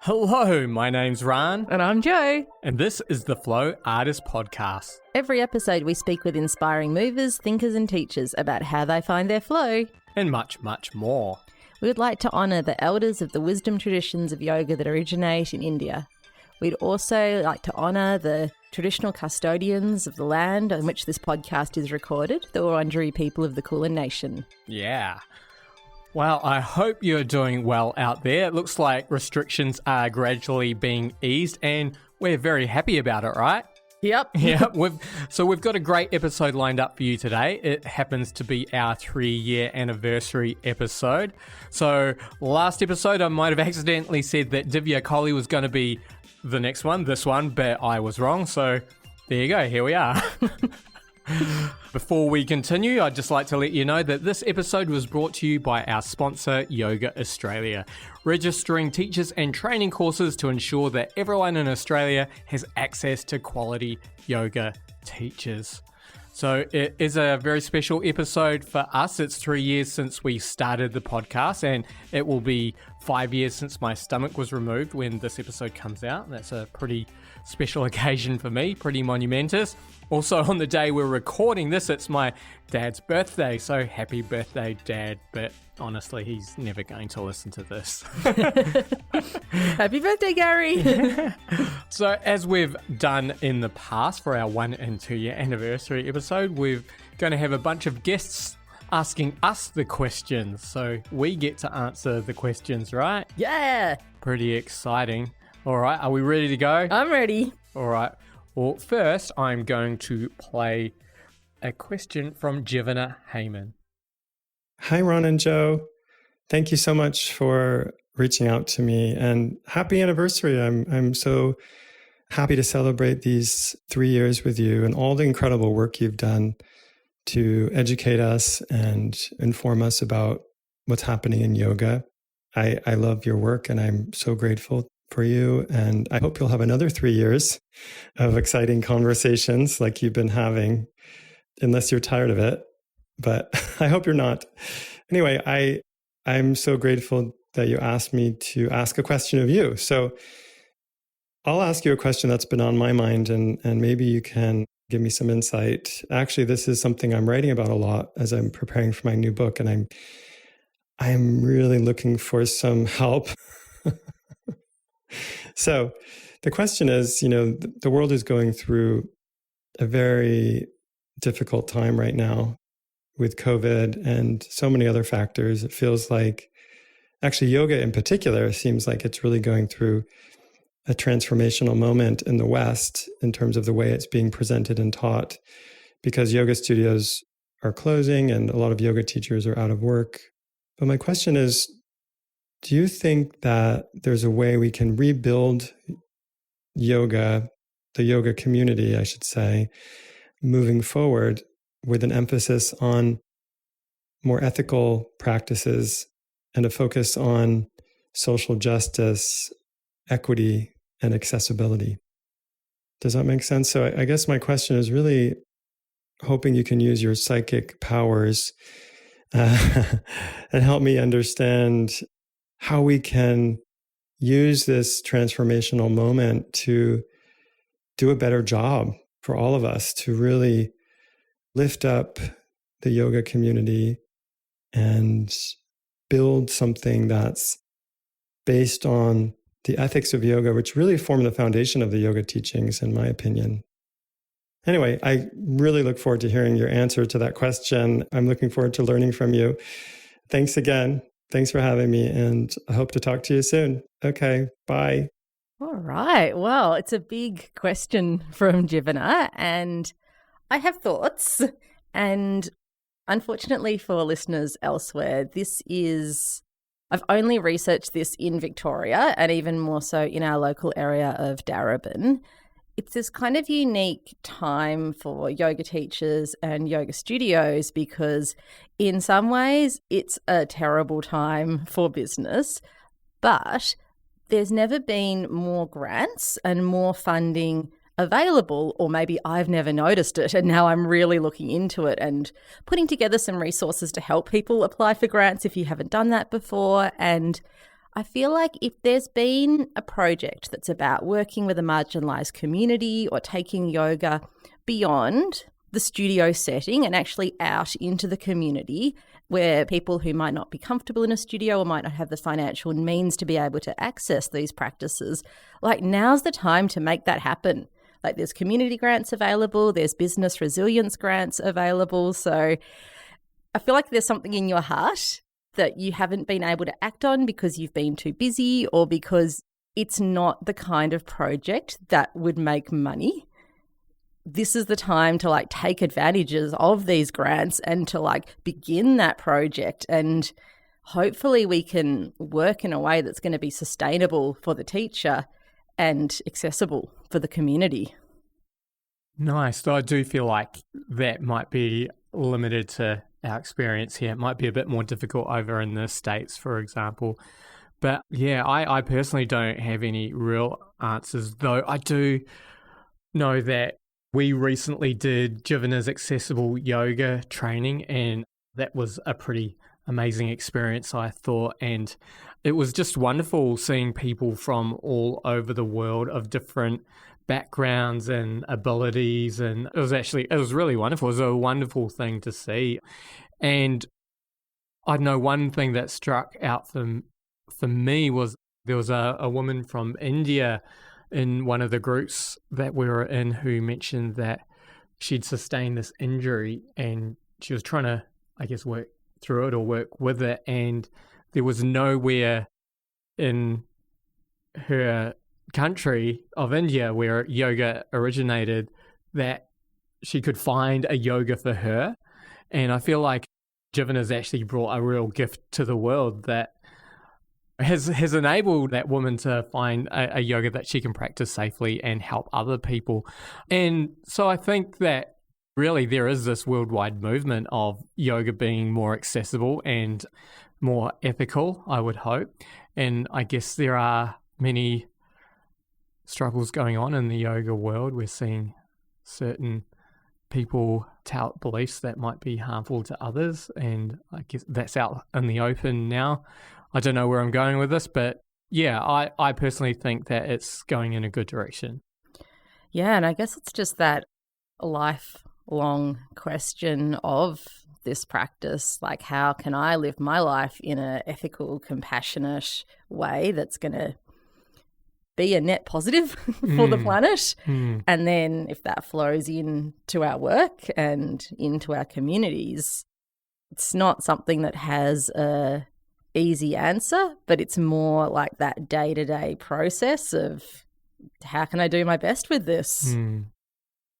Hello, my name's Ran. And I'm Jo. And this is the Flow Artist Podcast. Every episode we speak with inspiring movers, thinkers and teachers about how they find their flow. And much, much more. We would like to honour the elders of the wisdom traditions of yoga that originate in India. We'd also like to honour the traditional custodians of the land on which this podcast is recorded, the Wurrunderi people of the Kulin nation. Yeah. Well, I hope you're doing well out there. It looks like restrictions are gradually being eased and we're very happy about it, right? Yep. Yeah, we've got a great episode lined up for you today. It happens to be our 3-year anniversary episode. So last episode, I might have accidentally said that Divya Kohli was going to be the next one, this one, but I was wrong. So there you go. Here we are. Before we continue, I'd just like to let you know that this episode was brought to you by our sponsor, Yoga Australia, registering teachers and training courses to ensure that everyone in Australia has access to quality yoga teachers. So it is a very special episode for us. It's 3 years since we started the podcast, and it will be 5 years since my stomach was removed when this episode comes out. That's a pretty special occasion for me, pretty monumentous. Also, on the day we're recording this, it's my dad's birthday, so happy birthday, Dad. But honestly, he's never going to listen to this. Happy birthday, Gary! Yeah. So, as we've done in the past for our 1 and 2 year anniversary episode, we're going to have a bunch of guests asking us the questions. So, we get to answer the questions, right? Yeah! Pretty exciting. All right, are we ready to go? I'm ready. All right. Well, first, I'm going to play a question from Jivana Heyman. Hi, Ron and Jo. Thank you so much for reaching out to me, and happy anniversary. I'm so happy to celebrate these 3 years with you and all the incredible work you've done to educate us and inform us about what's happening in yoga. I love your work, and I'm so grateful for you. And I hope you'll have another 3 years of exciting conversations like you've been having, unless you're tired of it. But I hope you're not. Anyway, I'm so grateful that you asked me to ask a question of you. So I'll ask you a question that's been on my mind, and maybe you can give me some insight. Actually, this is something I'm writing about a lot as I'm preparing for my new book, and I'm really looking for some help. So the question is, the world is going through a very difficult time right now with COVID and so many other factors. It feels like, actually yoga in particular, seems like it's really going through a transformational moment in the West in terms of the way it's being presented and taught, because yoga studios are closing and a lot of yoga teachers are out of work. But my question is, do you think that there's a way we can rebuild yoga, the yoga community, I should say, moving forward with an emphasis on more ethical practices and a focus on social justice, equity, and accessibility? Does that make sense? So I guess my question is really hoping you can use your psychic powers and help me understand how we can use this transformational moment to do a better job for all of us, to really lift up the yoga community and build something that's based on the ethics of yoga, which really form the foundation of the yoga teachings, in my opinion. Anyway, I really look forward to hearing your answer to that question. I'm looking forward to learning from you. Thanks again. Thanks for having me, and I hope to talk to you soon. Okay, bye. All right. Well, it's a big question from Jivana, and I have thoughts. And unfortunately for listeners elsewhere, I've only researched this in Victoria, and even more so in our local area of Darebin. It's this kind of unique time for yoga teachers and yoga studios because in some ways it's a terrible time for business, but there's never been more grants and more funding available, or maybe I've never noticed it and now I'm really looking into it and putting together some resources to help people apply for grants if you haven't done that before. And I feel like if there's been a project that's about working with a marginalised community or taking yoga beyond the studio setting and actually out into the community where people who might not be comfortable in a studio or might not have the financial means to be able to access these practices, like now's the time to make that happen. Like there's community grants available, there's business resilience grants available. So I feel like there's something in your heart that you haven't been able to act on because you've been too busy or because it's not the kind of project that would make money. This is the time to like take advantages of these grants and to like begin that project. And hopefully we can work in a way that's going to be sustainable for the teacher and accessible for the community. Nice. So I do feel like that might be limited to our experience here. It might be a bit more difficult over in the States, for example. But yeah, I personally don't have any real answers, though I do know that we recently did Jivana's accessible yoga training, and that was a pretty amazing experience, I thought. And it was just wonderful seeing people from all over the world of different backgrounds and abilities, and it was really wonderful. It was a wonderful thing to see. And I know one thing that struck out for me was there was a woman from India in one of the groups that we were in who mentioned that she'd sustained this injury and she was trying to, I guess, work through it or work with it, and there was nowhere in her country of India where yoga originated that she could find a yoga for her. And I feel like Jivana's actually brought a real gift to the world that has enabled that woman to find a yoga that she can practice safely and help other people. And so I think that really there is this worldwide movement of yoga being more accessible and more ethical, I would hope. And I guess there are many struggles going on in the yoga world. We're seeing certain people tout beliefs that might be harmful to others, and I guess that's out in the open now. I don't know where I'm going with this, but yeah, I personally think that it's going in a good direction. Yeah, and I guess it's just that lifelong question of this practice, like how can I live my life in an ethical, compassionate way that's going to be a net positive for the planet. And then if that flows into our work and into our communities, it's not something that has a easy answer, but it's more like that day-to-day process of how can I do my best with this?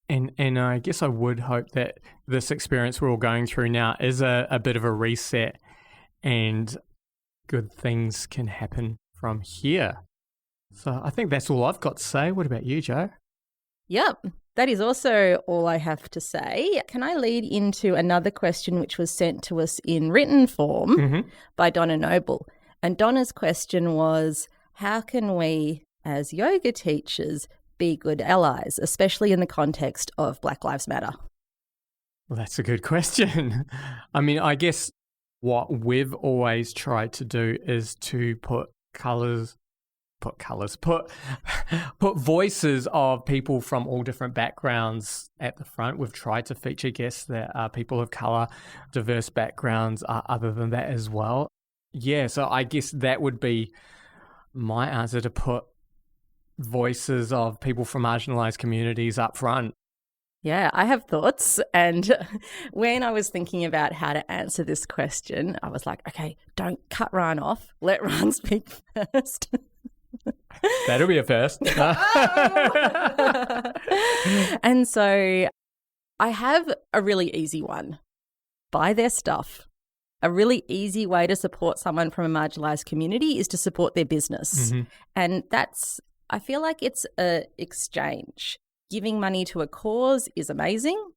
And I guess I would hope that this experience we're all going through now is a bit of a reset and good things can happen from here. So I think that's all I've got to say. What about you, Jo? Yep, that is also all I have to say. Can I lead into another question which was sent to us in written form by Donna Noble? And Donna's question was, how can we as yoga teachers be good allies, especially in the context of Black Lives Matter? Well, that's a good question. I mean, I guess what we've always tried to do is to put voices of people from all different backgrounds at the front. We've tried to feature guests that are people of colour, diverse backgrounds other than that as well. Yeah, so I guess that would be my answer, to put voices of people from marginalised communities up front. Yeah, I have thoughts. And when I was thinking about how to answer this question, I was like, okay, don't cut Ryan off. Let Ryan speak first. That'll be a first. And so I have a really easy one. Buy their stuff. A really easy way to support someone from a marginalised community is to support their business. And I feel like it's an exchange. Giving money to a cause is amazing,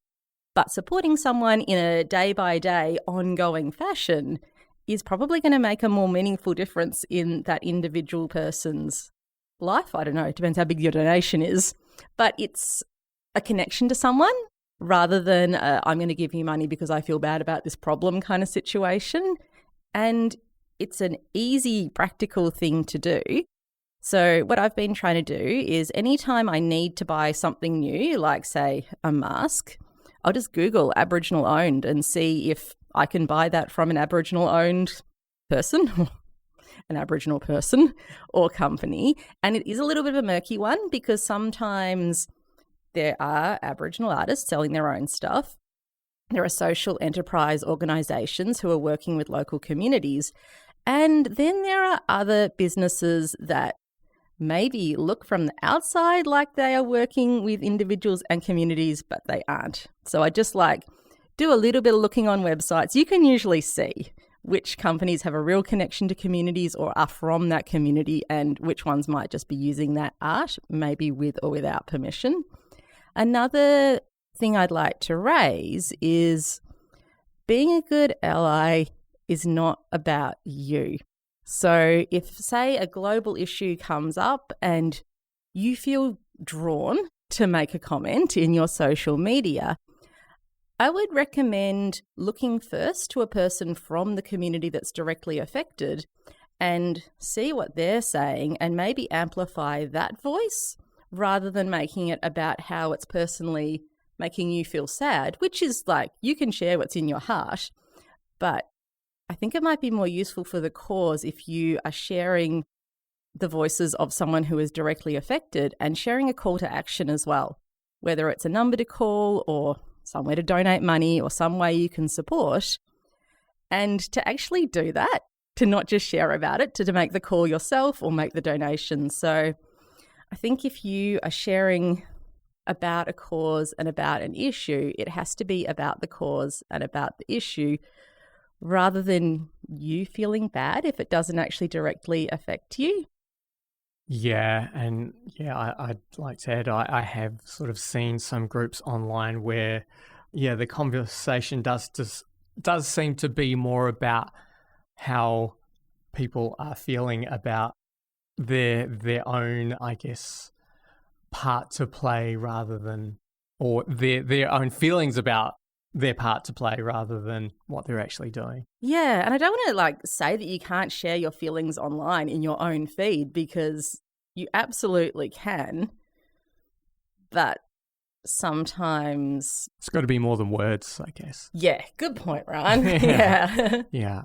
but supporting someone in a day-by-day, ongoing fashion is probably going to make a more meaningful difference in that individual person's life. I don't know, it depends how big your donation is, but it's a connection to someone rather than I'm going to give you money because I feel bad about this problem kind of situation. And it's an easy, practical thing to do. So what I've been trying to do is anytime I need to buy something new, like say a mask, I'll just Google Aboriginal owned and see if I can buy that from an Aboriginal owned person, an Aboriginal person or company. And it is a little bit of a murky one because sometimes there are Aboriginal artists selling their own stuff. There are social enterprise organisations who are working with local communities. And then there are other businesses that maybe look from the outside like they are working with individuals and communities, but they aren't. So I just do a little bit of looking on websites. You can usually see which companies have a real connection to communities or are from that community and which ones might just be using that art, maybe with or without permission. Another thing I'd like to raise is being a good ally is not about you. So if, say, a global issue comes up and you feel drawn to make a comment in your social media, I would recommend looking first to a person from the community that's directly affected and see what they're saying and maybe amplify that voice rather than making it about how it's personally making you feel sad, which is you can share what's in your heart, but I think it might be more useful for the cause if you are sharing the voices of someone who is directly affected and sharing a call to action as well, whether it's a number to call or somewhere to donate money or some way you can support. And to actually do that, to not just share about it, to make the call yourself or make the donation. So I think if you are sharing about a cause and about an issue, it has to be about the cause and about the issue, rather than you feeling bad if it doesn't actually directly affect you. Yeah, and I'd like to add, I have sort of seen some groups online where, the conversation does seem to be more about how people are feeling about their own, I guess, part to play rather than, or their own feelings about their part to play rather than what they're actually doing. Yeah, and I don't want to say that you can't share your feelings online in your own feed, because you absolutely can, but sometimes it's got to be more than words, I guess. Yeah, good point, Ryan. Yeah. Yeah.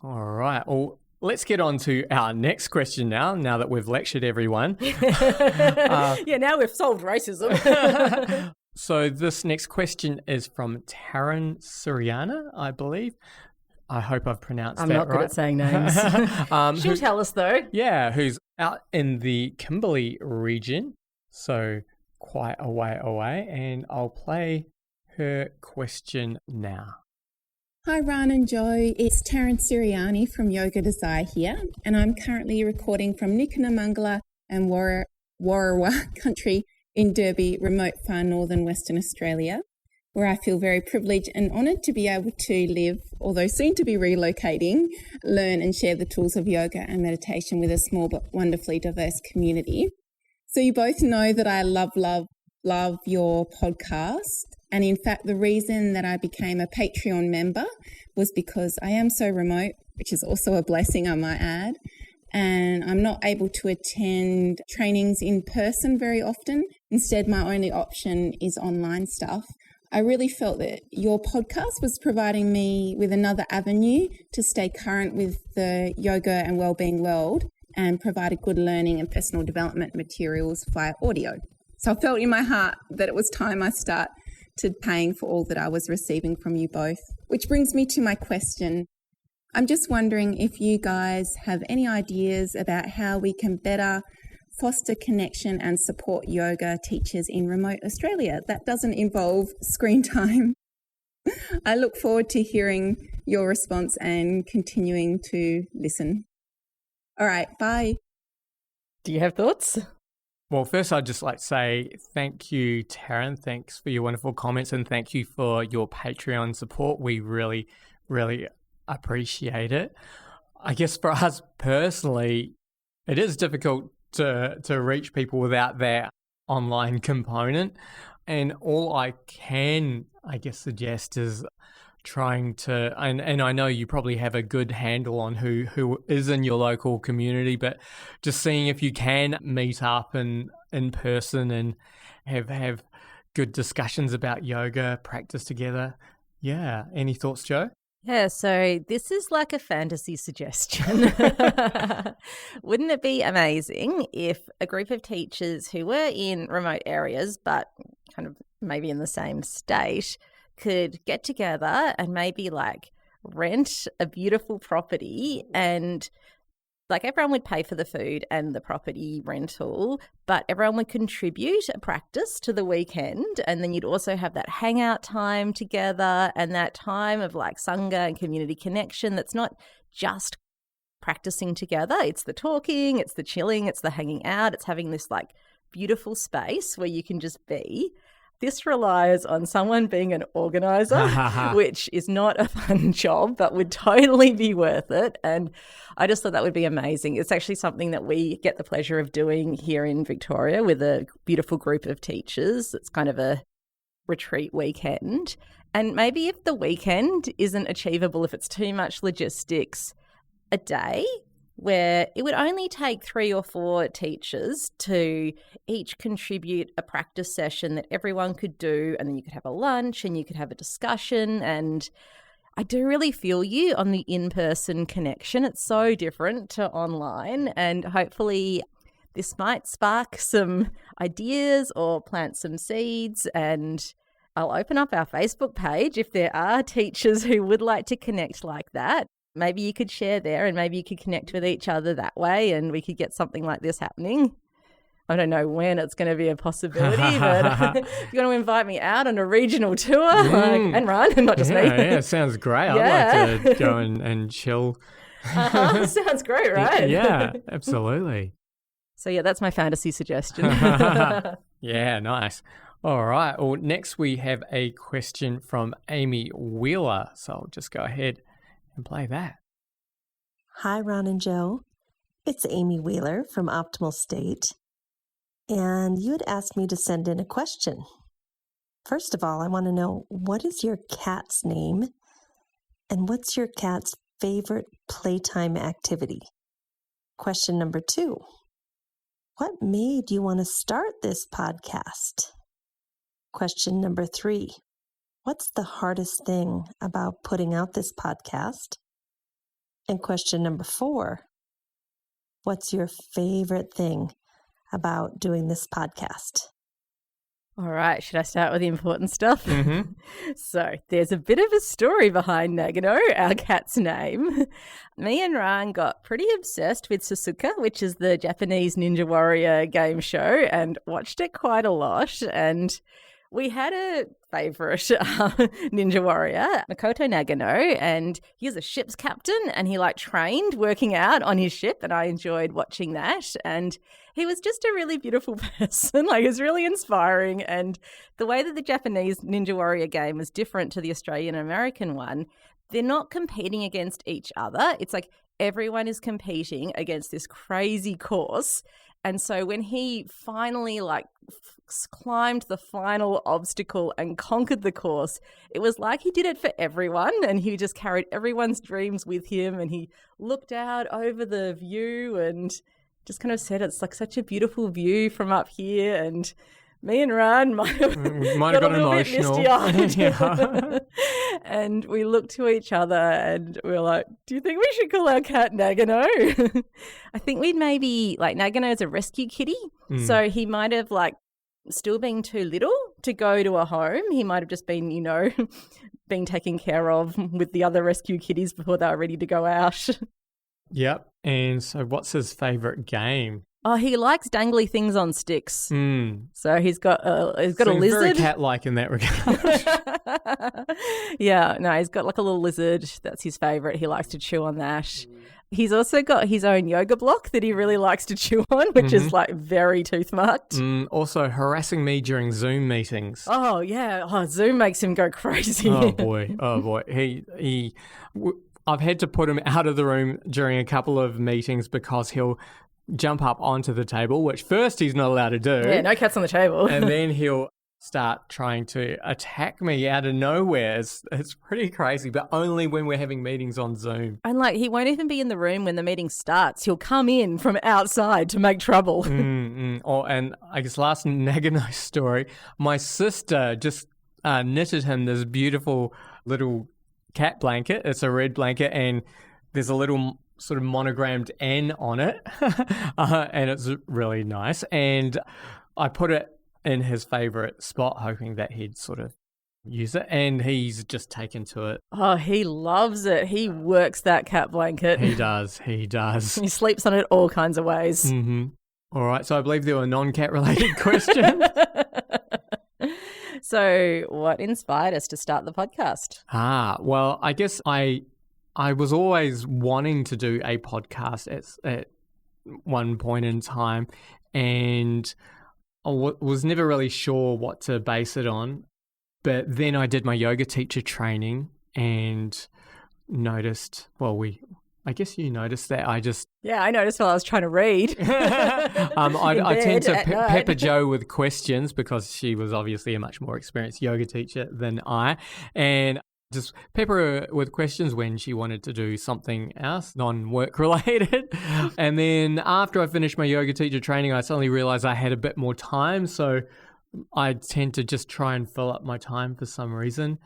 All right. Well, let's get on to our next question now that we've lectured everyone. Now we've solved racism. So this next question is from Taryn Siriana, I believe. I hope I've pronounced that right. I'm not good at saying names. She'll tell us though. Yeah, who's out in the Kimberley region, so quite a way away, and I'll play her question now. Hi Ran and Joe, it's Taryn Siriani from Yoga Desire here, and I'm currently recording from Nikanamangala and Wurrunderi country in Derby, remote far northern Western Australia, where I feel very privileged and honoured to be able to live, although soon to be relocating, learn and share the tools of yoga and meditation with a small but wonderfully diverse community. So you both know that I love your podcast. And in fact, the reason that I became a Patreon member was because I am so remote, which is also a blessing, I might add. And I'm not able to attend trainings in person very often. Instead, my only option is online stuff. I really felt that your podcast was providing me with another avenue to stay current with the yoga and wellbeing world and provided good learning and personal development materials via audio. So I felt in my heart that it was time I started paying for all that I was receiving from you both. Which brings me to my question. I'm just wondering if you guys have any ideas about how we can better foster connection and support yoga teachers in remote Australia. That doesn't involve screen time. I look forward to hearing your response and continuing to listen. All right, bye. Do you have thoughts? Well, first, I'd just like to say thank you, Taryn. Thanks for your wonderful comments, and thank you for your Patreon support. We really, really appreciate it. I guess for us personally, it is difficult to reach people without their online component. And all I can, I guess, suggest is trying to, and I know you probably have a good handle on who is in your local community, but just seeing if you can meet up in person and have good discussions about yoga, practice together. Yeah. Any thoughts, Joe? Yeah, so this is like a fantasy suggestion. Wouldn't it be amazing if a group of teachers who were in remote areas but kind of maybe in the same state could get together and maybe like rent a beautiful property, and like everyone would pay for the food and the property rental, but everyone would contribute a practice to the weekend, and then you'd also have that hangout time together and that time of like sangha and community connection that's not just practicing together. It's the talking, it's the chilling, it's the hanging out, it's having this like beautiful space where you can just be. This relies on someone being an organizer, which is not a fun job, but would totally be worth it. And I just thought that would be amazing. It's actually something that we get the pleasure of doing here in Victoria with a beautiful group of teachers. It's kind of a retreat weekend. And maybe if the weekend isn't achievable, if it's too much logistics, a day where it would only take 3 or 4 teachers to each contribute a practice session that everyone could do, and then you could have a lunch and you could have a discussion. And I do really feel you on the in-person connection. It's so different to online, and hopefully this might spark some ideas or plant some seeds. And I'll open up our Facebook page if there are teachers who would like to connect like that. Maybe you could share there and maybe you could connect with each other that way, and we could get something like this happening. I don't know when it's going to be a possibility, but if you want to invite me out on a regional tour and run, and not just me. Yeah, sounds great. I'd like to go and chill. Sounds great, right? Yeah, absolutely. So yeah, that's my fantasy suggestion. Yeah, nice. All right. Well, next we have a question from Amy Wheeler. So I'll just go ahead and play that. Hi, Ron and Joe. It's Amy Wheeler from Optimal State. And you had asked me to send in a question. First of all, I want to know, what is your cat's name? And what's your cat's favorite playtime activity? Question number 2. What made you want to start this podcast? Question number 3. What's the hardest thing about putting out this podcast? And question number 4, what's your favorite thing about doing this podcast? All right, should I start with the important stuff? Mm-hmm. So there's a bit of a story behind Nagano, our cat's name. Me and Ran got pretty obsessed with Suzuka, which is the Japanese Ninja Warrior game show, and watched it quite a lot. And we had a favourite ninja warrior, Makoto Nagano, and he was a ship's captain, and he like trained working out on his ship, and I enjoyed watching that. And he was just a really beautiful person. Like, it was really inspiring. And the way that the Japanese Ninja Warrior game was different to the Australian and American one, they're not competing against each other. It's like everyone is competing against this crazy course. And so when he finally climbed the final obstacle and conquered the course, it was like he did it for everyone, and he just carried everyone's dreams with him, and he looked out over the view and just kind of said, it's like such a beautiful view from up here. And me and Ran might have got emotional. Yeah. And we looked to each other and we were like, do you think we should call our cat Nagano? I think we'd maybe, like, Nagano is a rescue kitty. So he might have still been too little to go to a home. He might have just been, being taken care of with the other rescue kitties before they were ready to go out. Yep. And so what's his favourite game? Oh, he likes dangly things on sticks. So he's got a lizard. Very cat-like in that regard. Yeah, no, he's got like a little lizard. That's his favourite. He likes to chew on that. He's also got his own yoga block that he really likes to chew on, which is like very tooth-marked. Also harassing me during Zoom meetings. Oh, yeah. Oh, Zoom makes him go crazy. Oh, boy. I've had to put him out of the room during a couple of meetings because he'll jump up onto the table, which first he's not allowed to do. Yeah, no cats on the table. And then he'll start trying to attack me out of nowhere. It's pretty crazy, but only when we're having meetings on Zoom. And like, he won't even be in the room when the meeting starts. He'll come in from outside to make trouble. And I guess last Nagano story, my sister just knitted him this beautiful little cat blanket. It's a red blanket and there's a little sort of monogrammed N on it. And it's really nice. And I put it in his favorite spot, hoping that he'd sort of use it. And he's just taken to it. Oh, he loves it. He works that cat blanket. He does. He sleeps on it all kinds of ways. Mm-hmm. All right. So I believe there were non-cat related questions. So what inspired us to start the podcast? Well, I guess I was always wanting to do a podcast at one point in time, and I was never really sure what to base it on. But then I did my yoga teacher training and noticed, I guess you noticed that I just... Yeah, I noticed while I was trying to read. I tend to pepper Jo with questions because she was obviously a much more experienced yoga teacher than I. And just pepper her with questions when she wanted to do something else, non-work related. And then after I finished my yoga teacher training, I suddenly realized I had a bit more time. So I tend to just try and fill up my time for some reason.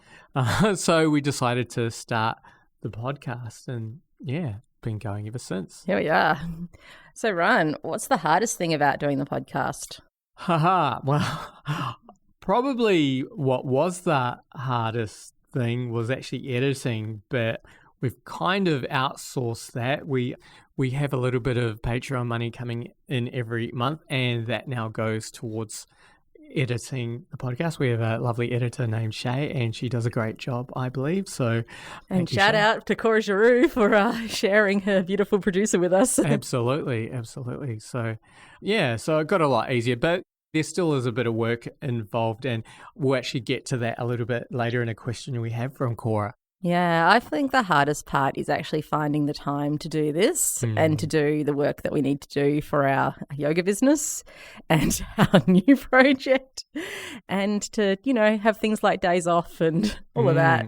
So we decided to start the podcast and yeah, been going ever since. Here we are. So Ryan, what's the hardest thing about doing the podcast? Well, probably what was the hardest thing was actually editing, but we've kind of outsourced that. We have a little bit of Patreon money coming in every month, and that now goes towards editing the podcast. We have a lovely editor named Shay, and she does a great job, I believe. So, and shout out to Cora Geroux for sharing her beautiful producer with us. Absolutely. So, yeah, so it got a lot easier, but there still is a bit of work involved, and we'll actually get to that a little bit later in a question we have from Cora. Yeah, I think the hardest part is actually finding the time to do this and to do the work that we need to do for our yoga business and our new project, and to, have things like days off and all of that.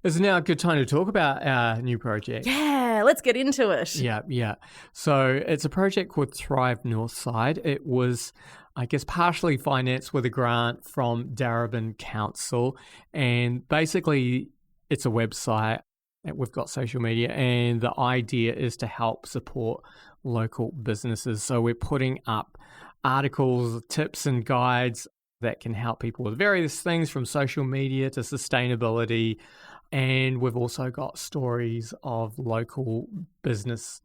Is now a good time to talk about our new project? Yeah, let's get into it. Yeah. So it's a project called Thrive Northside. It was, I guess, partially financed with a grant from Darebin Council, and basically it's a website. We've got social media, and the idea is to help support local businesses. So we're putting up articles, tips and guides that can help people with various things from social media to sustainability. And we've also got stories of local businesses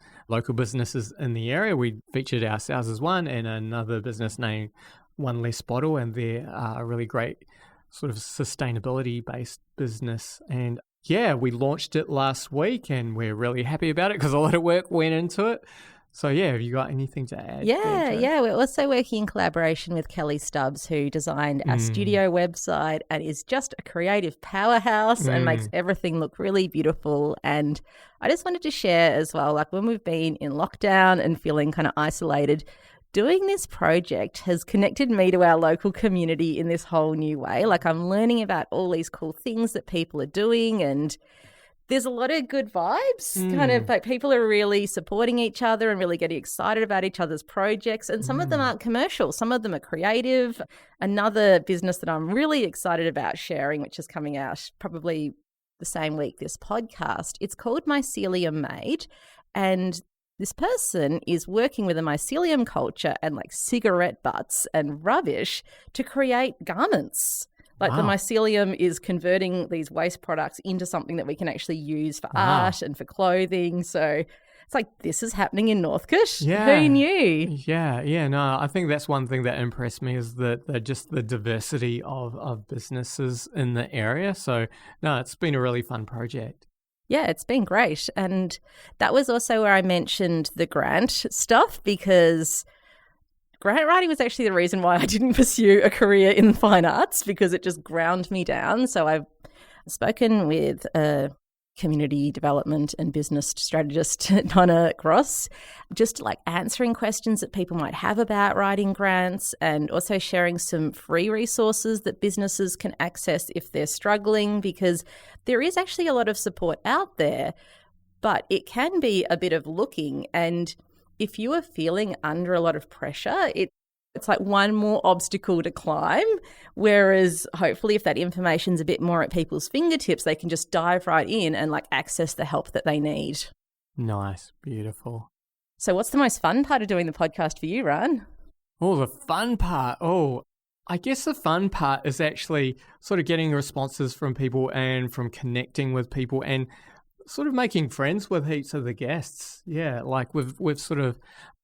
in the area. We featured ourselves as one, and another business named One Less Bottle, and they're a really great sort of sustainability-based business. And yeah, we launched it last week, and we're really happy about it because a lot of work went into it. So yeah, have you got anything to add? Yeah. We're also working in collaboration with Kelly Stubbs, who designed our studio website and is just a creative powerhouse and makes everything look really beautiful. And I just wanted to share as well, like when we've been in lockdown and feeling kind of isolated, doing this project has connected me to our local community in this whole new way. Like I'm learning about all these cool things that people are doing, and there's a lot of good vibes. Kind of like people are really supporting each other and really getting excited about each other's projects. And some of them aren't commercial. Some of them are creative. Another business that I'm really excited about sharing, which is coming out probably the same week this podcast, it's called Mycelium Made. And this person is working with a mycelium culture and like cigarette butts and rubbish to create garments. Like the mycelium is converting these waste products into something that we can actually use for art and for clothing. So it's like, this is happening in Northcote. Yeah. Who knew? Yeah. No, I think that's one thing that impressed me is just the diversity of businesses in the area. So no, it's been a really fun project. Yeah, it's been great. And that was also where I mentioned the grant stuff, because grant writing was actually the reason why I didn't pursue a career in fine arts, because it just ground me down. So I've spoken with community development and business strategist Donna Gross, just like answering questions that people might have about writing grants, and also sharing some free resources that businesses can access if they're struggling, because there is actually a lot of support out there, but it can be a bit of looking. And if you are feeling under a lot of pressure, it's like one more obstacle to climb, whereas hopefully if that information's a bit more at people's fingertips, they can just dive right in and like access the help that they need. Nice. Beautiful. So what's the most fun part of doing the podcast for you, Ron? Oh, the fun part. Oh, I guess the fun part is actually sort of getting responses from people and from connecting with people and sort of making friends with heaps of the guests. Yeah, like we've sort of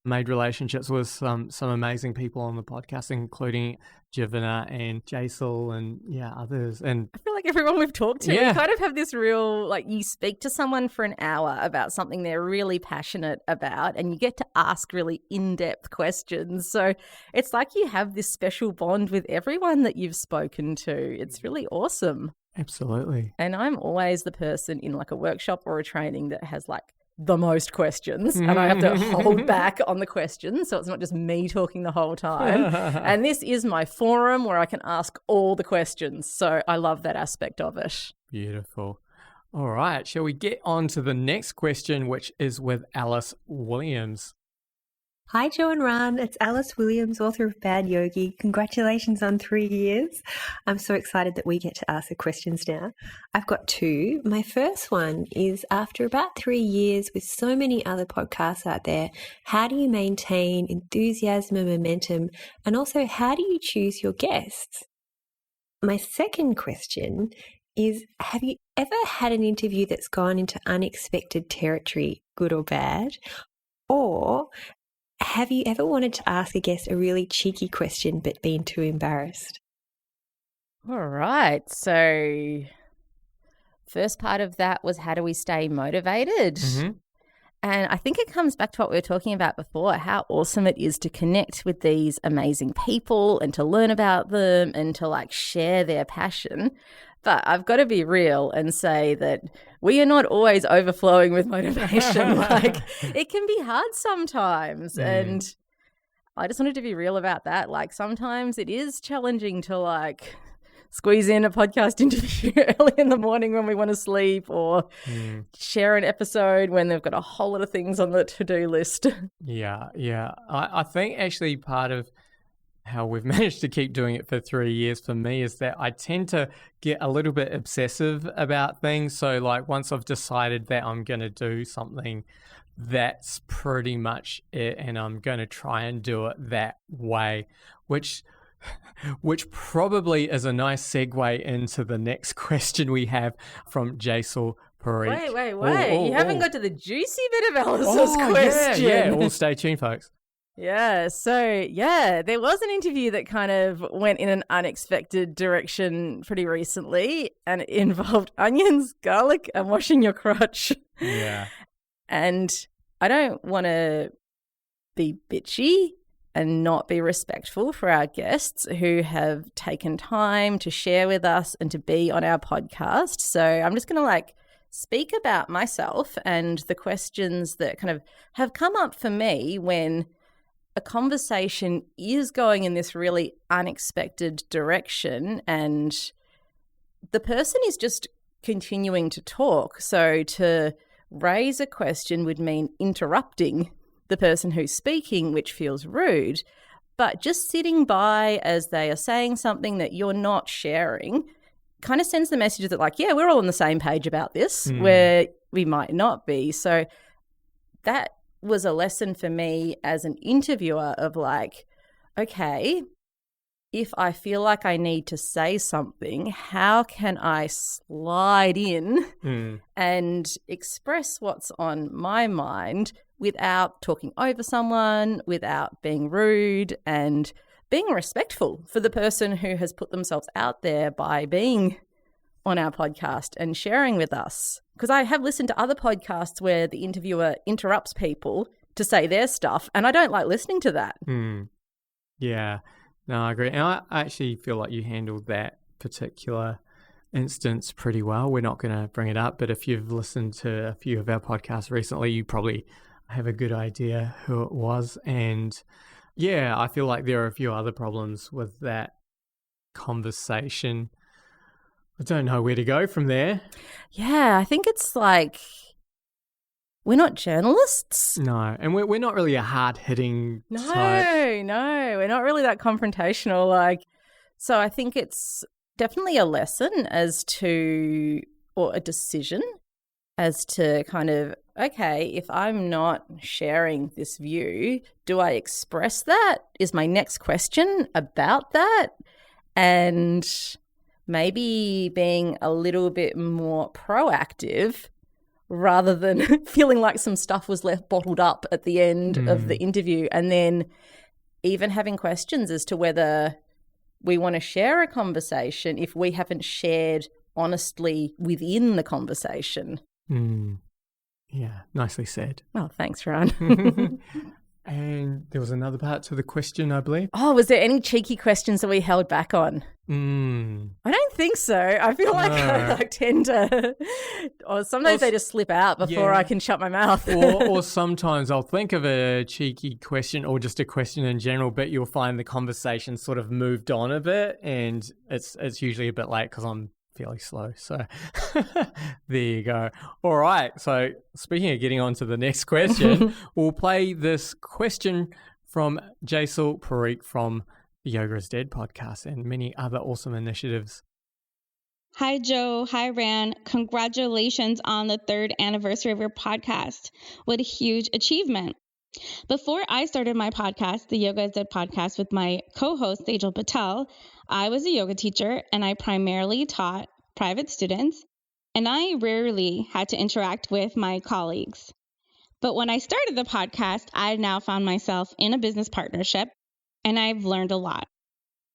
made relationships with some amazing people on the podcast, including Jivana and Jesal and others. And I feel like everyone we've talked to, you kind of have this real, like, you speak to someone for an hour about something they're really passionate about and you get to ask really in-depth questions. So it's like you have this special bond with everyone that you've spoken to. It's really awesome. Absolutely. And I'm always the person in like a workshop or a training that has like the most questions, and I have to hold back on the questions so it's not just me talking the whole time. And this is my forum where I can ask all the questions. So I love that aspect of it. Beautiful. All right. Shall we get on to the next question, which is with Alice Williams? Hi, Jo and Ron. It's Alice Williams, author of Bad Yogi. Congratulations on 3 years. I'm so excited that we get to ask the questions now. I've got two. My first one is, after about 3 years with so many other podcasts out there, how do you maintain enthusiasm and momentum? And also, how do you choose your guests? My second question is, have you ever had an interview that's gone into unexpected territory, good or bad? Or have you ever wanted to ask a guest a really cheeky question but been too embarrassed? All right. So first part of that was, how do we stay motivated? Mm-hmm. And I think it comes back to what we were talking about before, how awesome it is to connect with these amazing people and to learn about them and to like share their passion. But I've got to be real and say that we are not always overflowing with motivation. Like, it can be hard sometimes. And I just wanted to be real about that. Like, sometimes it is challenging to like squeeze in a podcast interview early in the morning when we want to sleep, or share an episode when they've got a whole lot of things on the to-do list. Yeah. I think actually part of how we've managed to keep doing it for 3 years for me is that I tend to get a little bit obsessive about things. So like once I've decided that I'm going to do something, that's pretty much it. And I'm going to try and do it that way, which probably is a nice segue into the next question we have from Jesal Parikh. Wait. You haven't got to the juicy bit of Alice's question. Yeah. Well, stay tuned, folks. Yeah, so there was an interview that kind of went in an unexpected direction pretty recently, and it involved onions, garlic, and washing your crotch. Yeah. And I don't want to be bitchy and not be respectful for our guests who have taken time to share with us and to be on our podcast. So I'm just going to speak about myself and the questions that kind of have come up for me when a conversation is going in this really unexpected direction and the person is just continuing to talk. So to raise a question would mean interrupting the person who's speaking, which feels rude. But just sitting by as they are saying something that you're not sharing kind of sends the message that we're all on the same page about this, where we might not be. So that was a lesson for me as an interviewer of okay, if I feel like I need to say something, how can I slide in and express what's on my mind without talking over someone, without being rude, and being respectful for the person who has put themselves out there by being on our podcast and sharing with us. Because I have listened to other podcasts where the interviewer interrupts people to say their stuff, and I don't like listening to that. Yeah, no, I agree. And I actually feel like you handled that particular instance pretty well. We're not going to bring it up, but if you've listened to a few of our podcasts recently, you probably have a good idea who it was. And yeah, I feel like there are a few other problems with that conversation. I don't know where to go from there. Yeah, I think it's like we're not journalists. No, and we're not really a hard-hitting No, type. no, we're not really that confrontational. Like, so I think it's definitely a lesson as to, or a decision as to kind of, okay, if I'm not sharing this view, do I express that? Is my next question about that? And maybe being a little bit more proactive rather than feeling like some stuff was left bottled up at the end of the interview, and then even having questions as to whether we want to share a conversation if we haven't shared honestly within the conversation. Yeah, nicely said. Oh, thanks, Ron. And there was another part to the question, I believe. Oh, was there any cheeky questions that we held back on? I don't think so. I feel like I tend to, or sometimes they just slip out before I can shut my mouth. or sometimes I'll think of a cheeky question or just a question in general, but you'll find the conversation sort of moved on a bit, and it's usually a bit late because I'm fairly slow. So there you go. All right. So speaking of getting on to the next question, we'll play this question from Jesal Parikh from the Yoga is Dead podcast and many other awesome initiatives. Hi, Joe. Hi, Ran. Congratulations on the 3rd anniversary of your podcast. What a huge achievement. Before I started my podcast, the Yoga is Dead podcast, with my co-host, Jesal Patel, I was a yoga teacher and I primarily taught private students, and I rarely had to interact with my colleagues. But when I started the podcast, I now found myself in a business partnership, and I've learned a lot.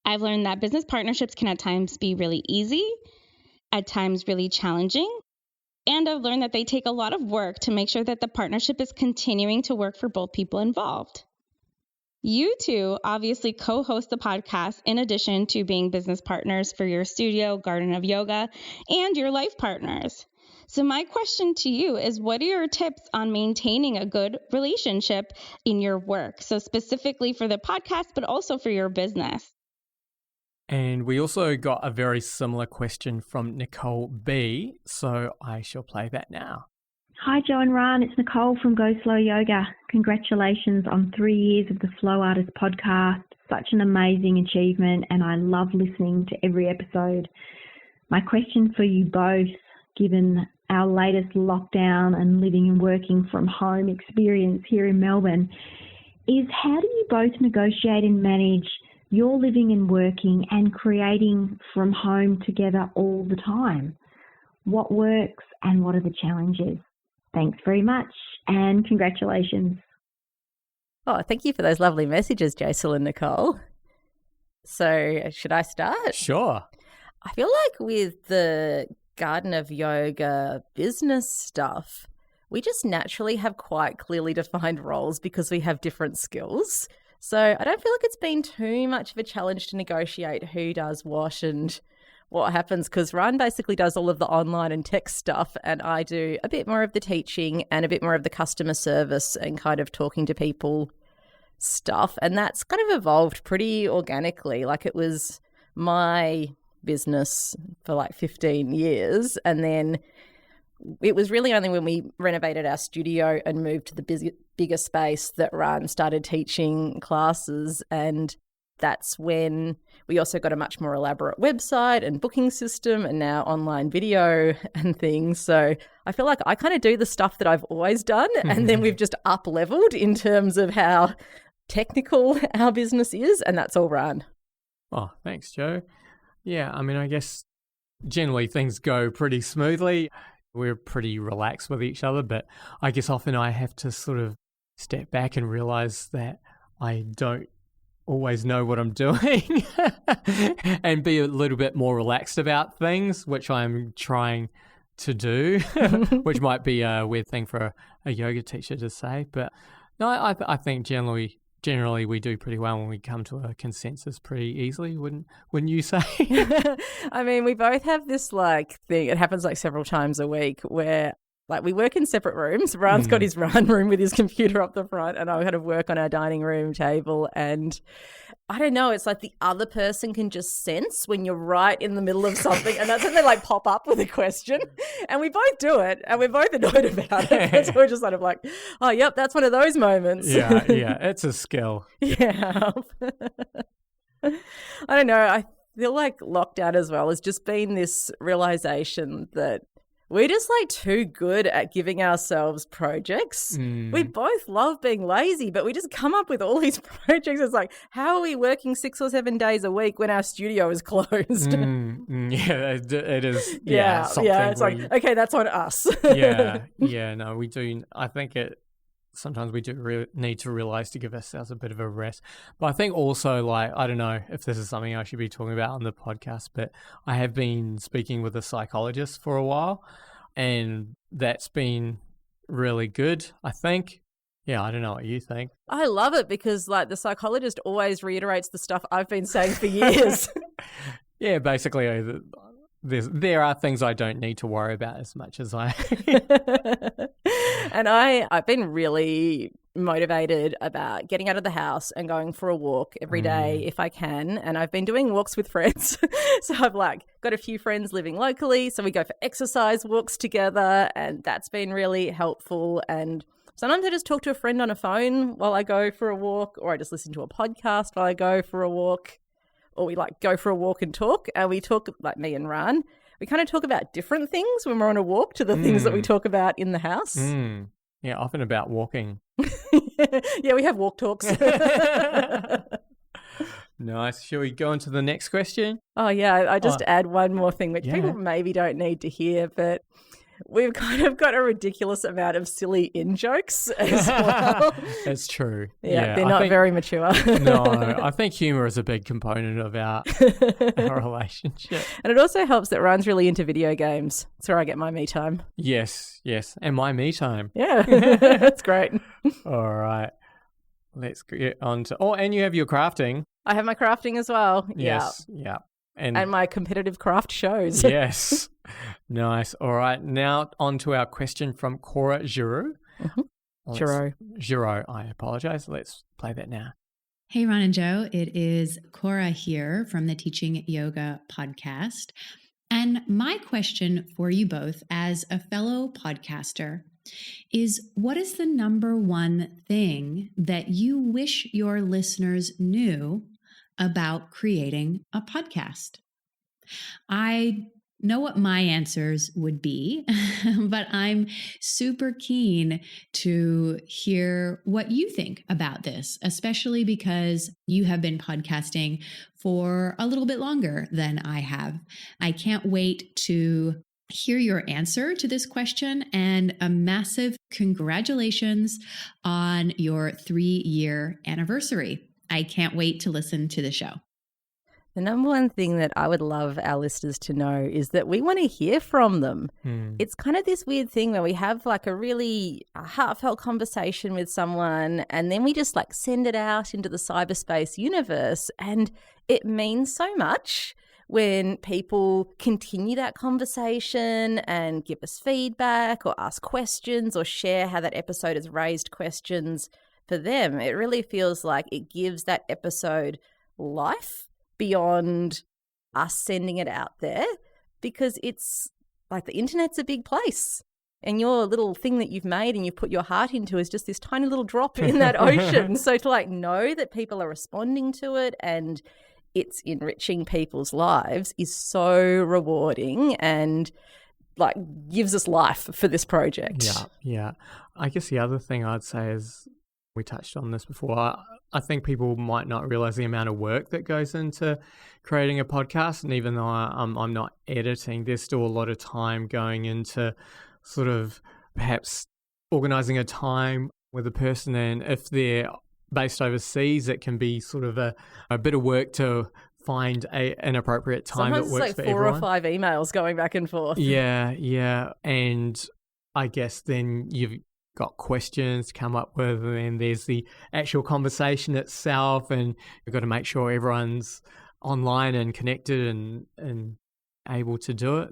I've learned that business partnerships can at times be really easy, at times really challenging, and I've learned that they take a lot of work to make sure that the partnership is continuing to work for both people involved. You two obviously co-host the podcast in addition to being business partners for your studio, Garden of Yoga, and your life partners. So my question to you is, what are your tips on maintaining a good relationship in your work? So specifically for the podcast, but also for your business. And we also got a very similar question from Nicole B, so I shall play that now. Hi, Joe and Ran. It's Nicole from Go Slow Yoga. Congratulations on 3 years of the Flow Artist podcast. Such an amazing achievement, and I love listening to every episode. My question for you both, given our latest lockdown and living and working from home experience here in Melbourne, is how do you both negotiate and manage your living and working and creating from home together all the time? What works and what are the challenges? Thanks very much and congratulations. Oh, thank you for those lovely messages, Jesal and Nicole. So should I start? Sure. I feel like with the Garden of Yoga business stuff, we just naturally have quite clearly defined roles because we have different skills. So I don't feel like it's been too much of a challenge to negotiate who does what and what happens, because Ron basically does all of the online and tech stuff and I do a bit more of the teaching and a bit more of the customer service and kind of talking to people stuff. And that's kind of evolved pretty organically. Like, it was my business for like 15 years. And then it was really only when we renovated our studio and moved to the bigger space that Ron started teaching classes. And that's when we also got a much more elaborate website and booking system and now online video and things. So I feel like I kind of do the stuff that I've always done and then we've just up-leveled in terms of how technical our business is, and that's all Ron. Oh, thanks, Joe. Yeah, I mean, I guess generally things go pretty smoothly. We're pretty relaxed with each other, but I guess often I have to sort of step back and realize that I don't always know what I'm doing and be a little bit more relaxed about things, which I'm trying to do, which might be a weird thing for a yoga teacher to say. But no, I think generally generally we do pretty well when we come to a consensus pretty easily, wouldn't you say? I mean, we both have this like thing. It happens like several times a week where like we work in separate rooms. Ran's got his run room with his computer up the front, and I kind of work on our dining room table. And I don't know, it's like the other person can just sense when you're right in the middle of something, and that's when they like pop up with a question. And we both do it, and we're both annoyed about it. So we're just sort of like, oh, yep, that's one of those moments. Yeah, it's a skill. Yeah. I don't know. I feel like lockdown as well has just been this realization that we're just like too good at giving ourselves projects. We both love being lazy, but we just come up with all these projects. It's like, how are we working 6 or 7 days a week when our studio is closed? Yeah, it is. Yeah, something it's like, okay, that's on us. No, we do. I think sometimes we do need to realize to give ourselves a bit of a rest. But I think also, like, I don't know if this is something I should be talking about on the podcast, but I have been speaking with a psychologist for a while, and that's been really good, I think. Yeah, I don't know what you think. I love it because, like, the psychologist always reiterates the stuff I've been saying for years. Yeah, basically, there are things I don't need to worry about as much as I... And I've been really motivated about getting out of the house and going for a walk every day if I can. And I've been doing walks with friends. So I've like got a few friends living locally. So we go for exercise walks together, and that's been really helpful. And sometimes I just talk to a friend on a phone while I go for a walk, or I just listen to a podcast while I go for a walk, or we like go for a walk and talk. And we talk, like me and Ran, we kind of talk about different things when we're on a walk to the things that we talk about in the house. Yeah, often about walking. Yeah, we have walk talks. Nice. Shall we go on to the next question? Oh, yeah. I just add one more thing, which people maybe don't need to hear, but we've kind of got a ridiculous amount of silly in-jokes as well. That's true. Yeah, they're not very mature. No, I think humour is a big component of our relationship. And it also helps that Ryan's really into video games. That's where I get my me time. Yes. And my me time. Yeah, that's great. All right. Let's get on to... Oh, and you have your crafting. I have my crafting as well. Yes. Yeah. And my competitive craft shows. Yes. Nice. All right. Now on to our question from Cora Geroux. Geroux. I apologize. Let's play that now. Hey, Ron and Joe. It is Cora here from the Teaching Yoga podcast. And my question for you both as a fellow podcaster is, what is the number one thing that you wish your listeners knew about creating a podcast? I know what my answers would be, but I'm super keen to hear what you think about this, especially because you have been podcasting for a little bit longer than I have. I can't wait to hear your answer to this question, and a massive congratulations on your 3-year anniversary. I can't wait to listen to the show. The number one thing that I would love our listeners to know is that we want to hear from them. It's kind of this weird thing where we have like a really heartfelt conversation with someone, and then we just like send it out into the cyberspace universe. And it means so much when people continue that conversation and give us feedback or ask questions or share how that episode has raised questions for them. It really feels like it gives that episode life beyond us sending it out there, because it's like the internet's a big place, and your little thing that you've made and you've put your heart into is just this tiny little drop in that ocean. So to like know that people are responding to it and it's enriching people's lives is so rewarding and like gives us life for this project. Yeah. I guess the other thing I'd say is, we touched on this before, I think people might not realize the amount of work that goes into creating a podcast. And even though I'm not editing, there's still a lot of time going into sort of perhaps organizing a time with a person. And if they're based overseas, it can be sort of a bit of work to find an appropriate time Sometimes that works it's like for 4 everyone. or 5 emails going back and forth. Yeah. And I guess then got questions to come up with, and then there's the actual conversation itself, and you've got to make sure everyone's online and connected and able to do it.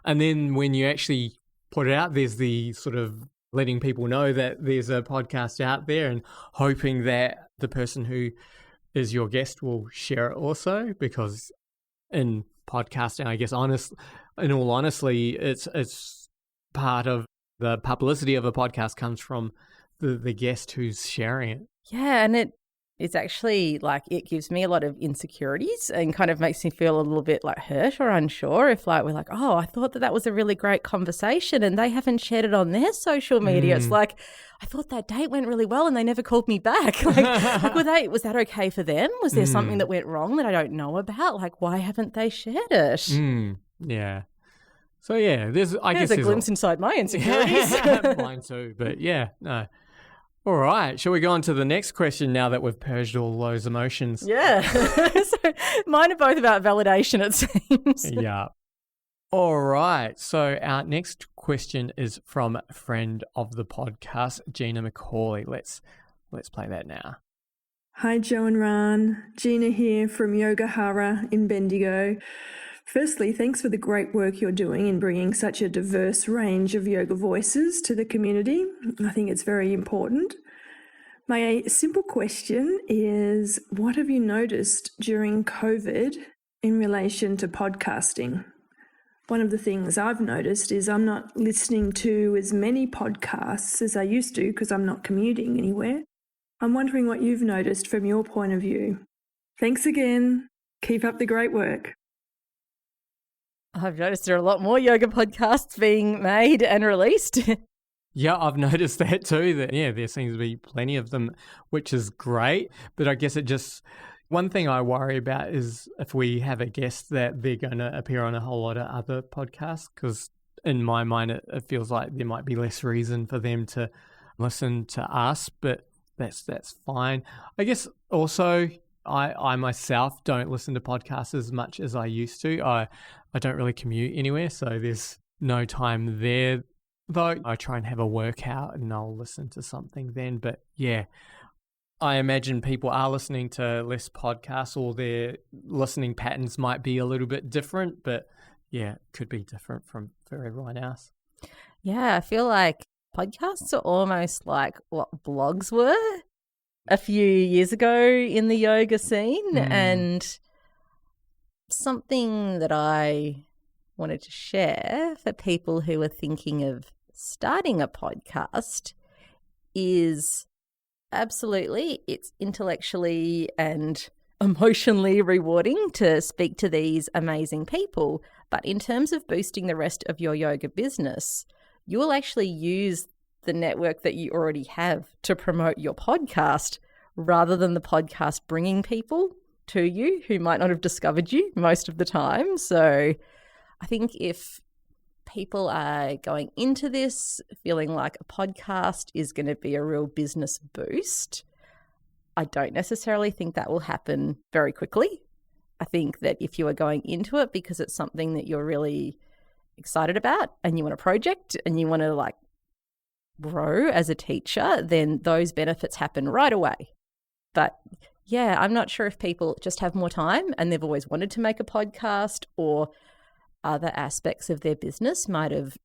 And then when you actually put it out, there's the sort of letting people know that there's a podcast out there and hoping that the person who is your guest will share it also, because in podcasting, I guess, in all honesty, it's part of the publicity of a podcast comes from the guest who's sharing it. Yeah, and it's actually like it gives me a lot of insecurities and kind of makes me feel a little bit like hurt or unsure if like we're like, oh, I thought that was a really great conversation and they haven't shared it on their social media. It's like, I thought that date went really well and they never called me back. Like was that okay for them? Was there something that went wrong that I don't know about? Like, why haven't they shared it? Yeah. So yeah, there's a glimpse inside my insecurities. Mine too, but yeah, no. All right, shall we go on to the next question now that we've purged all those emotions? Yeah. So mine are both about validation, it seems. Yeah. All right, so our next question is from a friend of the podcast, Gina Macauley. Let's play that now. Hi, Joe and Ran. Gina here from Yoga Hara in Bendigo. Firstly, thanks for the great work you're doing in bringing such a diverse range of yoga voices to the community. I think it's very important. My simple question is, what have you noticed during COVID in relation to podcasting? One of the things I've noticed is I'm not listening to as many podcasts as I used to because I'm not commuting anywhere. I'm wondering what you've noticed from your point of view. Thanks again. Keep up the great work. I've noticed there are a lot more yoga podcasts being made and released. Yeah, I've noticed that too, that there seems to be plenty of them, which is great. But I guess one thing I worry about is if we have a guest that they're going to appear on a whole lot of other podcasts, because in my mind it feels like there might be less reason for them to listen to us, but that's fine. I guess also I myself don't listen to podcasts as much as I used to. I don't really commute anywhere, so there's no time there. Though I try and have a workout and I'll listen to something then. But yeah, I imagine people are listening to less podcasts, or their listening patterns might be a little bit different. But yeah, it could be different for everyone else. Yeah, I feel like podcasts are almost like what blogs were a few years ago in the yoga scene. And something that I wanted to share for people who are thinking of starting a podcast is absolutely, it's intellectually and emotionally rewarding to speak to these amazing people. But in terms of boosting the rest of your yoga business, you will actually use the network that you already have to promote your podcast rather than the podcast bringing people to you who might not have discovered you most of the time. So I think if people are going into this feeling like a podcast is going to be a real business boost, I don't necessarily think that will happen very quickly. I think that if you are going into it because it's something that you're really excited about and you want a project and you want to like grow as a teacher, then those benefits happen right away. But yeah, I'm not sure if people just have more time and they've always wanted to make a podcast, or other aspects of their business might have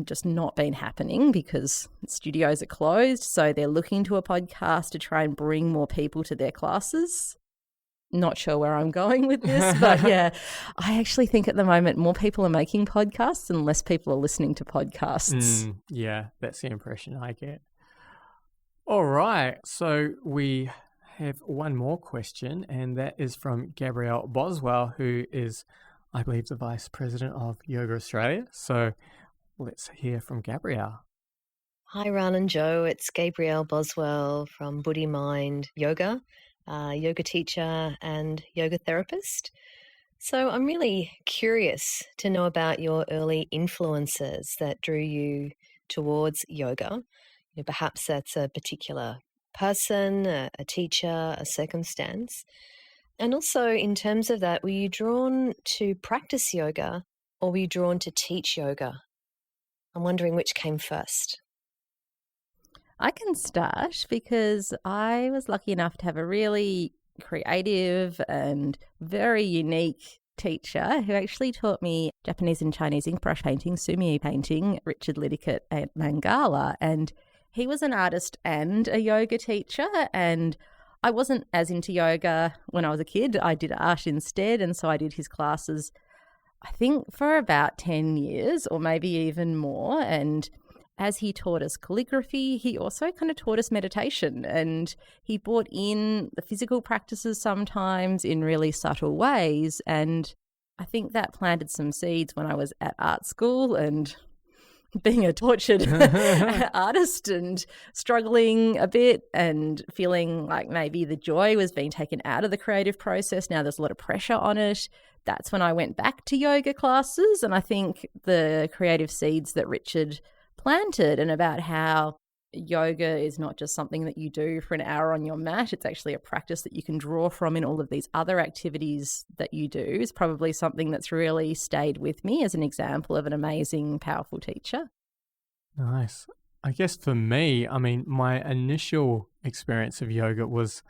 just not been happening because studios are closed. So they're looking to a podcast to try and bring more people to their classes. Not sure where I'm going with this, but yeah, I actually think at the moment more people are making podcasts and less people are listening to podcasts. Yeah, that's the impression I get. All right, so we have one more question, and that is from Gabrielle Boswell, who is, I believe, the Vice President of Yoga Australia. So let's hear from Gabrielle. Hi, Ran and Joe. It's Gabrielle Boswell from Buddhi Mind Yoga, yoga teacher and yoga therapist. So I'm really curious to know about your early influences that drew you towards yoga. Perhaps that's a particular person, a teacher, a circumstance. And also in terms of that, were you drawn to practice yoga or were you drawn to teach yoga? I'm wondering which came first. I can start because I was lucky enough to have a really creative and very unique teacher who actually taught me Japanese and Chinese ink brush painting, sumi painting, Richard Liddickett at Mangala. And he was an artist and a yoga teacher, and I wasn't as into yoga when I was a kid. I did art instead, and so I did his classes, I think, for about 10 years or maybe even more. And as he taught us calligraphy, he also kind of taught us meditation, and he brought in the physical practices sometimes in really subtle ways. And I think that planted some seeds when I was at art school and being a tortured artist and struggling a bit and feeling like maybe the joy was being taken out of the creative process. Now there's a lot of pressure on it. That's when I went back to yoga classes, and I think the creative seeds that Richard planted and about how yoga is not just something that you do for an hour on your mat, it's actually a practice that you can draw from in all of these other activities that you do, is probably something that's really stayed with me as an example of an amazing, powerful teacher. Nice. I guess for me, I mean, my initial experience of yoga was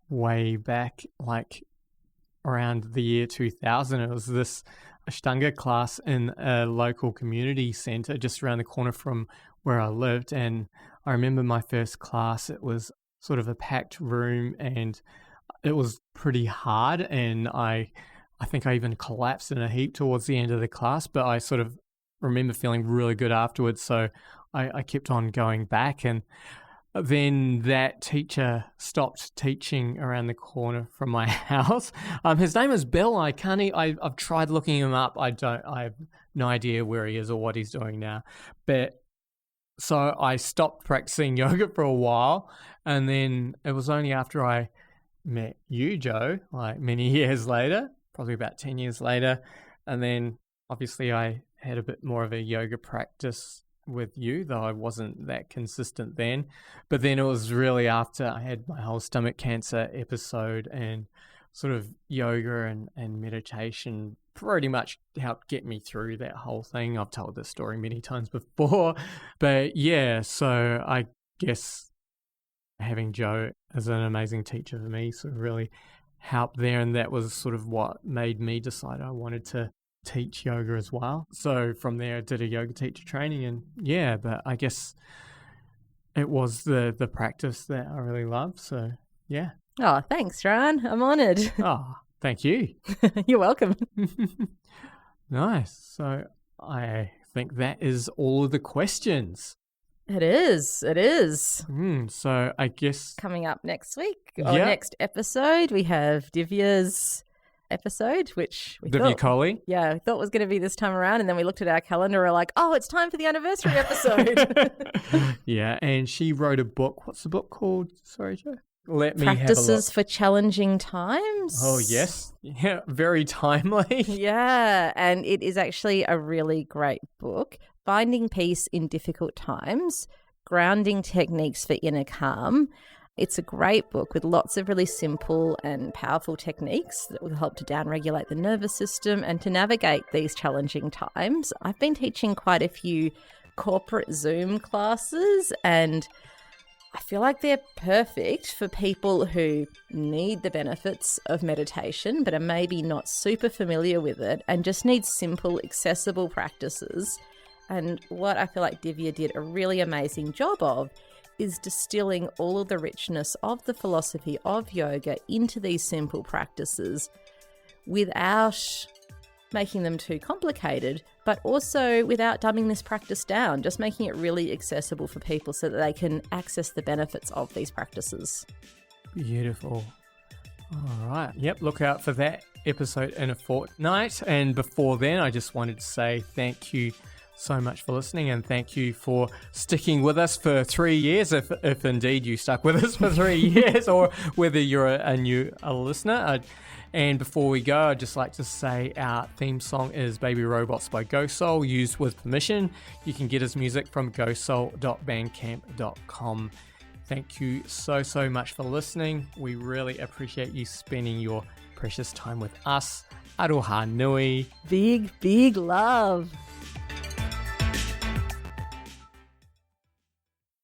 way back, like around the year 2000. It was this Ashtanga class in a local community centre just around the corner from where I lived. And I remember my first class, it was sort of a packed room and it was pretty hard. And I think I even collapsed in a heap towards the end of the class, but I sort of remember feeling really good afterwards. So I kept on going back, and then that teacher stopped teaching around the corner from my house. His name is Bill. I've tried looking him up. I have no idea where he is or what he's doing now. But so I stopped practicing yoga for a while, and then it was only after I met you, Joe, like many years later, probably about 10 years later, and then obviously I had a bit more of a yoga practice with you, though I wasn't that consistent then. But then it was really after I had my whole stomach cancer episode, and sort of yoga and meditation pretty much helped get me through that whole thing. I've told this story many times before, but yeah, so I guess having Joe as an amazing teacher for me sort of really helped there, and that was sort of what made me decide I wanted to teach yoga as well. So from there I did a yoga teacher training, and yeah, but I guess it was the practice that I really love. So yeah. Oh, thanks, Ron. I'm honoured. Oh, thank you. You're welcome. Nice. So I think that is all of the questions. It is. So I guess coming up next week or next episode, we have Divya's episode, which we Divya Coley. Yeah, we thought was going to be this time around, and then we looked at our calendar and we're like, oh, it's time for the anniversary episode. Yeah, and she wrote a book. What's the book called? Sorry, Joe. Let me Practices have a look. for Challenging Times. Oh, yes. Yeah, very timely. Yeah, and it is actually a really great book. Finding Peace in Difficult Times, Grounding Techniques for Inner Calm. It's a great book with lots of really simple and powerful techniques that will help to downregulate the nervous system and to navigate these challenging times. I've been teaching quite a few corporate Zoom classes, and I feel like they're perfect for people who need the benefits of meditation but are maybe not super familiar with it and just need simple, accessible practices. And what I feel like Divya did a really amazing job of is distilling all of the richness of the philosophy of yoga into these simple practices without making them too complicated, but also without dumbing this practice down, just making it really accessible for people so that they can access the benefits of these practices. Beautiful. All right. Yep, look out for that episode in a fortnight. And before then, I just wanted to say thank you so much for listening, and thank you for sticking with us for 3 years, if indeed you stuck with us for 3 years, or whether you're a new listener. And before we go, I'd just like to say our theme song is Baby Robots by GoSoul, used with permission. You can get his music from gosoul.bandcamp.com. Thank you so much for listening. We really appreciate you spending your precious time with us. Aroha nui. Big love.